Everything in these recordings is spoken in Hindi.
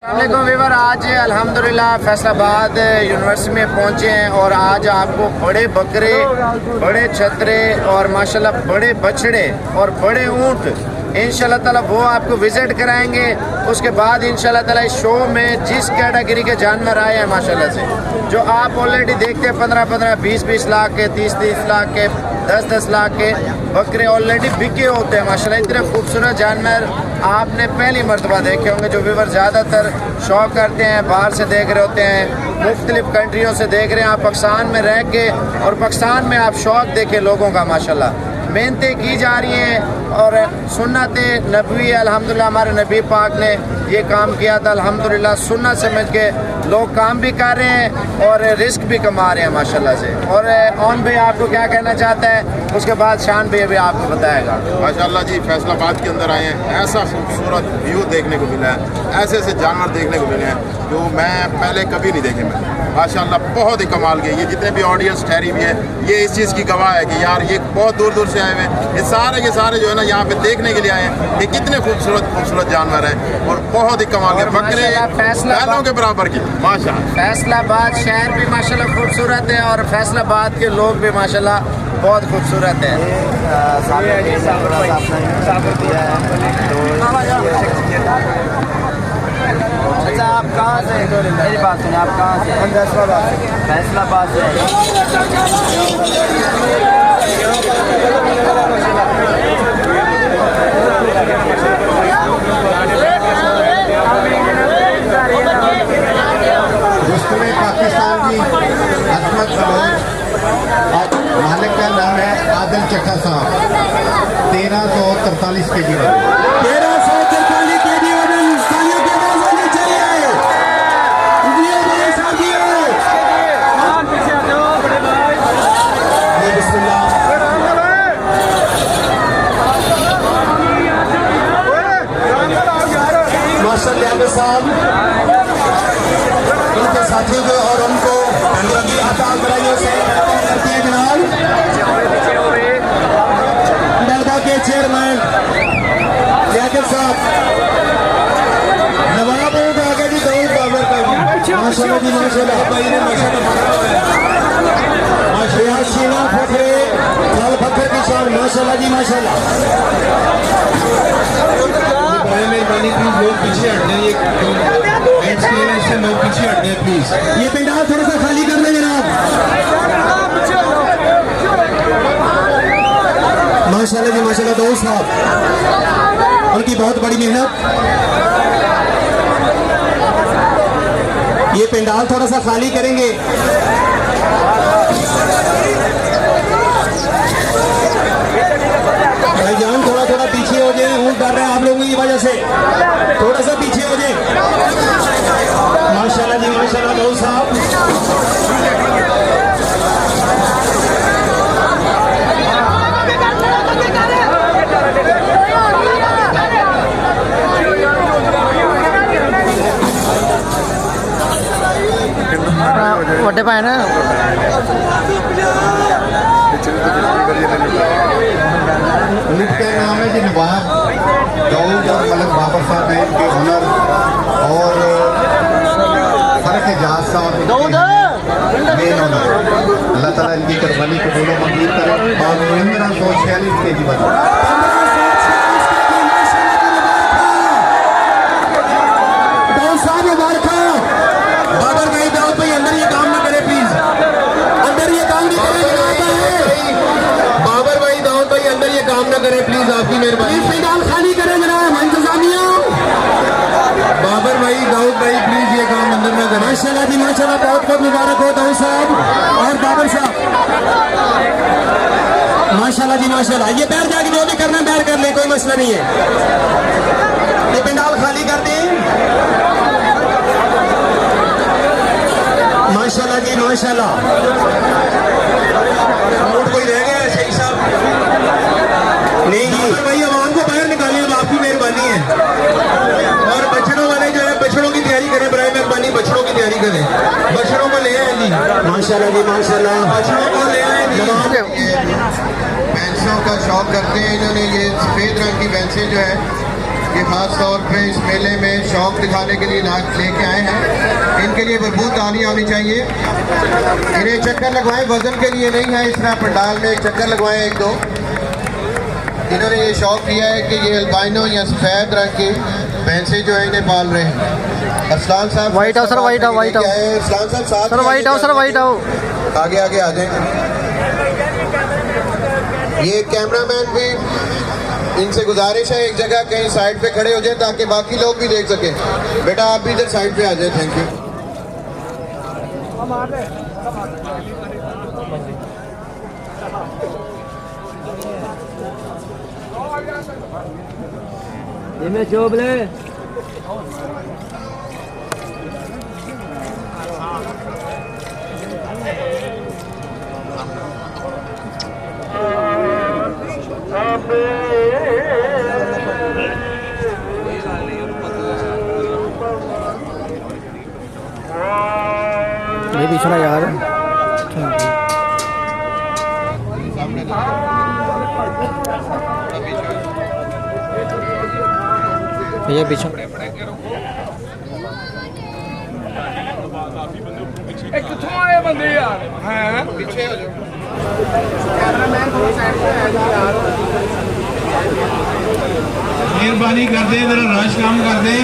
अस्सलामुअलैकुम वीवर, आज अल्हम्दुलिल्लाह फैसलाबाद यूनिवर्सिटी में पहुंचे हैं और आज आपको बड़े बकरे, बड़े छतरे और माशाल्लाह बड़े बछड़े और बड़े ऊँट इंशाल्लाह ताला वो आपको विज़िट कराएंगे। उसके बाद इंशाल्लाह ताला इस शो में जिस कैटेगरी के जानवर आए हैं माशाल्लाह से, जो आप ऑलरेडी देखते हैं 15-15, 20-20 लाख के, 30-30 लाख के, 10-10 लाख के बकरे ऑलरेडी बिके होते हैं माशाल्लाह। इतने खूबसूरत जानवर आपने पहली मरतबा देखे होंगे। जो व्यूवर ज़्यादातर शौक करते हैं, बाहर से देख रहे होते हैं, मुख्तलिफ़ कंट्रियों से देख रहे हैं, आप पाकिस्तान में रह के और पाकिस्तान में आप शौक देखें लोगों का माशाल्लाह। मेहनतें की जा रही हैं और सुन्नत नबवी अल्हम्दुलिल्लाह हमारे नबी पाक ने ये काम किया था अल्हम्दुलिल्लाह। सुन्नत समझ के लोग काम भी कर रहे हैं और रिस्क भी कमा रहे हैं माशाल्लाह से। और ऑन भाई आपको क्या कहना चाहता है, उसके बाद शान भाई भी आपको बताएगा। माशाल्लाह जी, फैसलाबाद के अंदर आए हैं, ऐसा खूबसूरत व्यू देखने को मिला है, ऐसे ऐसे जानवर देखने को मिले हैं जो मैं पहले कभी नहीं देखे। मैं माशाल्लाह बहुत ही कमाल के, ये जितने भी ऑडियंस ठहरी हुई है ये इस चीज़ की गवाह है कि यार ये बहुत दूर दूर से आए हुए हैं, ये सारे जो है ना यहाँ पे देखने के लिए आए हैं। ये कितने खूबसूरत जानवर हैं और बहुत ही कमाल के बकरे बैलों के बराबर की माशाल्लाह। फैसलाबाद शहर भी माशाल्लाह खूबसूरत है और फैसलाबाद के लोग भी माशाल्लाह बहुत खूबसूरत है। अच्छा, आप कहाँ से? मेरी बात सुनिए, आप कहाँ से? फैसलाबाद से। दुश्मन पाकिस्तान की अजमत मालिक का नाम है आदिल चक्का साहब। 1343 के जी 1343 के जी साहब उनके साथियों को और उनको जनाब नलदा के चेयरमैन याकिब साहब नवाब आगे जी दौड़ बाबर का माशाल्लाह जी माशाल्लाह शीला फखरे लाल फखर की शान माशाल्लाह जी माशाल्लाह। मेहरबानी प्लीज लोग पीछे हट जाए, ये लोग पीछे हट जाए प्लीज। ये पंडाल थोड़ा सा खाली कर दें जनाब। माशाल्लाह जी माशाल्लाह दोस्त साहब उनकी बहुत बड़ी मेहनत। ये पंडाल थोड़ा सा खाली करेंगे। भाईजान थोड़ा पीछे हो जाए, ऊँट कर रहे हैं आप लोगों की वजह से, थोड़ा सा पीछे हो जाए। माशाल्लाह जी माशाल्लाह दोस्त साहब। वड्डे पाए ना उनका नाम है जी नवाब दाऊद और मलिक बाबर साहब हैं। इनके हुनर और फर्क एजाज साहब मेन हुनर, अल्लाह ताला इनकी कुर्बानी को बोलो मंजूर करें। 1546 के जी बता बाबर भाई दाऊद भाई अंदर ये काम ना करे प्लीज, अंदर ये काम नहीं करे। बाबर भाई दाऊद भाई अंदर ये काम ना करे प्लीज, आपकी मेहरबानी। पंडाल खाली करें जनाब इंतजामिया। बाबर भाई दाऊद भाई प्लीज ये काम अंदर ना करें। माशाल्लाह जी माशाल्लाह बहुत बहुत मुबारक हो दाऊद साहब और बाबर साहब। माशाल्लाह जी माशाल्लाह। ये बैठ जाके जो भी करना बैठ कर ले, कोई मसला नहीं है। ये पंडाल खाली कर दें। माशाल्लाह जी माशाल्लाह। वोट कोई रह गया है सही साहब? नहीं जी भाई, आवाम को बाहर निकालिए, अब आपकी मेहरबानी है। और बछड़ों वाले जो है बछड़ों की तैयारी करें, बराए मेहरबानी बछड़ों की तैयारी करें। बछड़ों को ले आए जी माशाल्लाह जी माशाल्लाह। बछड़ों को ले आए जी। भैंसों का शौक करते हैं इन्होंने, ये सफ़ेद रंग की भैंसें जो है ये खास तौर पे इस मेले में शौक दिखाने के लिए लेके आए हैं। इनके लिए भरपूर तालियां होनी चाहिए। इन्हें चक्कर लगवाएं, वजन के लिए नहीं है, इस तरह पंडाल में एक चक्कर लगवाएं एक दो। इन्होंने ये शौक किया है कि ये अल्बाइनो या सफ़ेद रंग की भैंसें जो है इन्हें पाल रहे हैं। असलान साहब white house sir, white house, white house Aslan साहब साथ sir, white house sir, white house आगे आगे आ जाएं। ये कैमरामैन भी, इनसे गुजारिश है एक जगह कहीं साइड पे खड़े हो जाए ताकि बाकी लोग भी देख सकें। बेटा आप भी इधर साइड पे आ जाए। Thank you. ये चोबले ये पीछे ना यार। ये पीछे कितों आए बंदे यार हैं पीछे हो जाओ। मेहरबानी कर दें, जरा रश काम कर दें।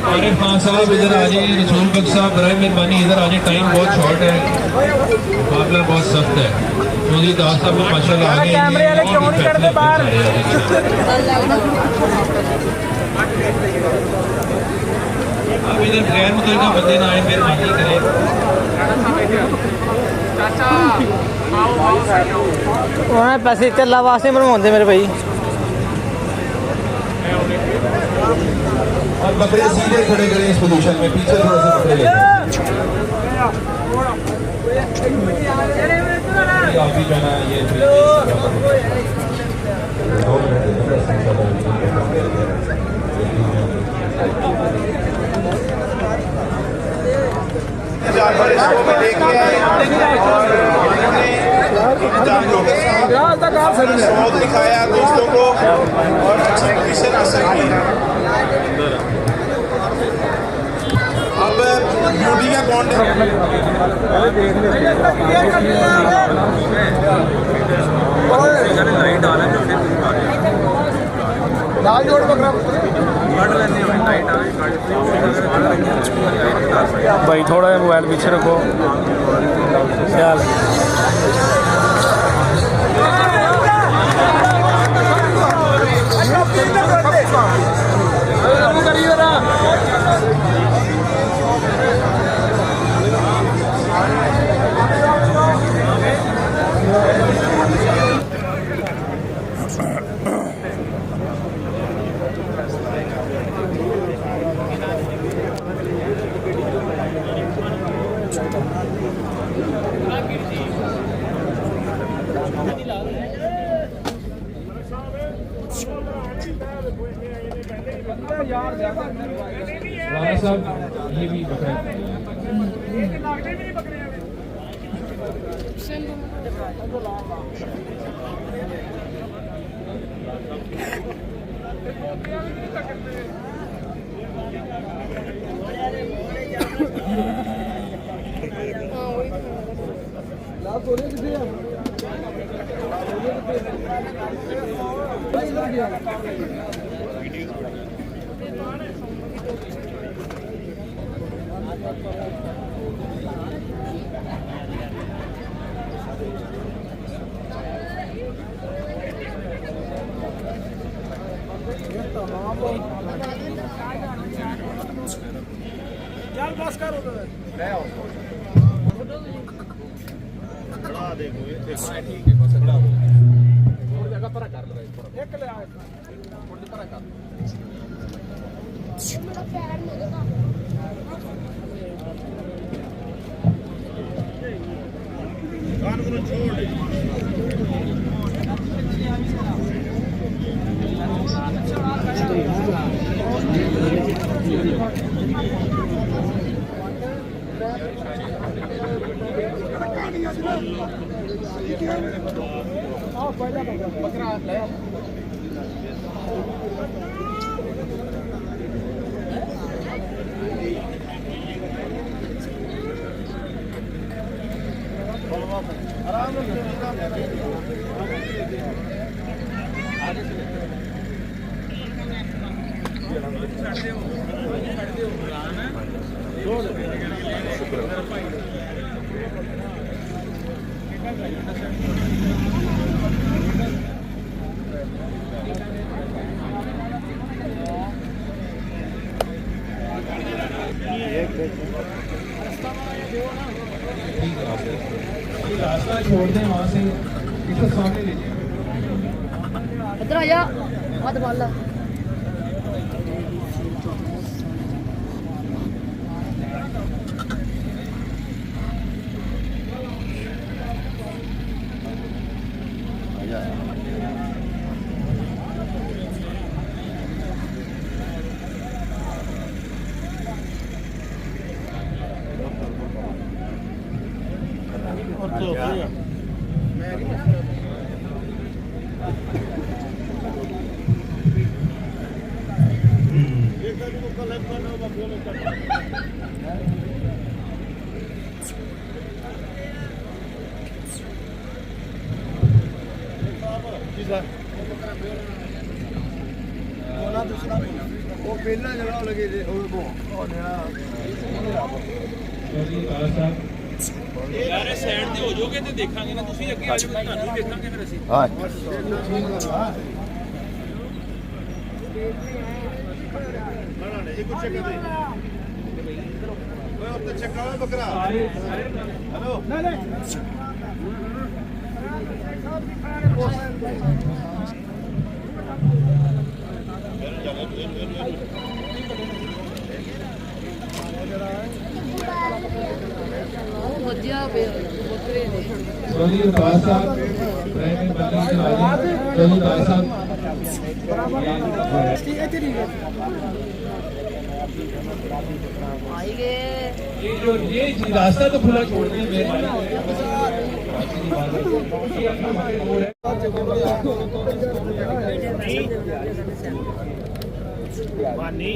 आरिफ खान साहब इधर आ जाइए। रसूल बख्श साहब बराए मेहरबानी इधर आ जाइए। टाइम बहुत शॉर्ट है, मुकाबला बहुत सख्त है। मोदी दास साहब भी माशाल्लाह आ गए। कैमरे वाले क्यों नहीं करते बाहर? अब इधर गैर मुतल्लिका बंदे ना आए, मेहरबानी करें। उन्होंने पैसे चला वास्ते बनवाते मेरे भाई। और बकरे सीधे खड़े करें इस पोजीशन में, पीछे थोड़ा सा बकरे लें। अभी जो है ना ये जानवर इसको भी लेके आए और इन्होंने जानवरों के साथ शौक दिखाया दोस्तों को और अच्छी एग्जीबिशन हासिल की। अब ब्यूटी का भाई थोड़ा सा मोबाइल पीछे रखो ख्याल। राणा साहब ये भी बकरा रास्ता छोड़ दें वहाँ से इसे सामने लीजिए। इधर आ जा मत बोल ਯਾਰ ਸਾਈਡ ਤੇ ਹੋ ਜਾਓਗੇ ਤੇ ਦੇਖਾਂਗੇ ਨਾ ਤੁਸੀਂ ਅੱਗੇ ਆ ਜਾਓਗੇ ਤੁਹਾਨੂੰ ਵੀ ਦੇਖਾਂਗੇ ਫਿਰ ਅਸੀਂ ਵਧੀਆ ਬੱਕਰੇ ਨੇ ਚੌਧਰੀ ਅਵਤਾਰ ਸਾਹਿਬ ਪ੍ਰਾਈਮ ਬੰਦੀ ਚ ਆ ਗਏ ਚੌਧਰੀ ਅਵਤਾਰ ਸਾਹਿਬ ਆਈ ਗਏ ये जो ये रास्ता तो खुला छोड़ दिया मेरे ਮਾਨੀ